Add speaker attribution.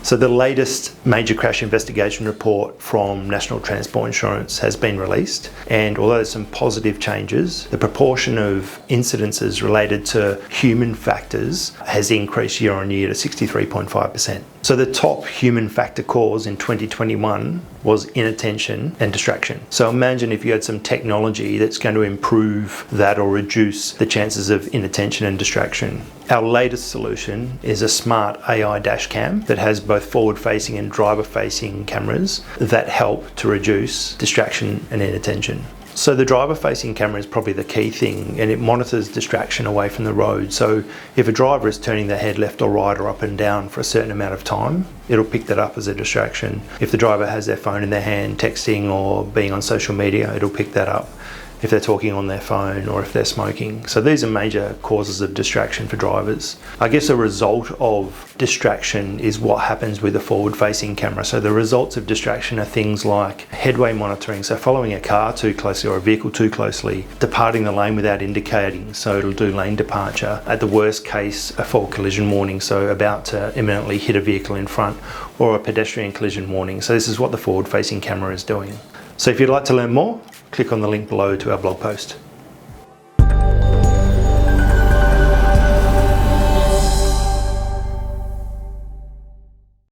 Speaker 1: So the latest major crash investigation report from National Transport Insurance has been released, and although there's some positive changes, the proportion of incidences related to human factors has increased year on year to 63.5%. So the top human factor cause in 2021 was inattention and distraction. So imagine if you had some technology that's going to improve that or reduce the chances of inattention and distraction. Our latest solution is a smart AI dash cam that has both forward-facing and driver-facing cameras that help to reduce distraction and inattention. So the driver-facing camera is probably the key thing, and it monitors distraction away from the road. So if a driver is turning their head left or right or up and down for a certain amount of time, it'll pick that up as a distraction. If the driver has their phone in their hand, texting or being on social media, it'll pick that up. If they're talking on their phone or if they're smoking. So these are major causes of distraction for drivers. I guess a result of distraction is what happens with a forward-facing camera. So the results of distraction are things like headway monitoring, so following a car too closely or a vehicle too closely, departing the lane without indicating, so it'll do lane departure. At the worst case, a forward collision warning, so about to imminently hit a vehicle in front, or a pedestrian collision warning. So this is what the forward-facing camera is doing. So if you'd like to learn more, click on the link below to our blog post.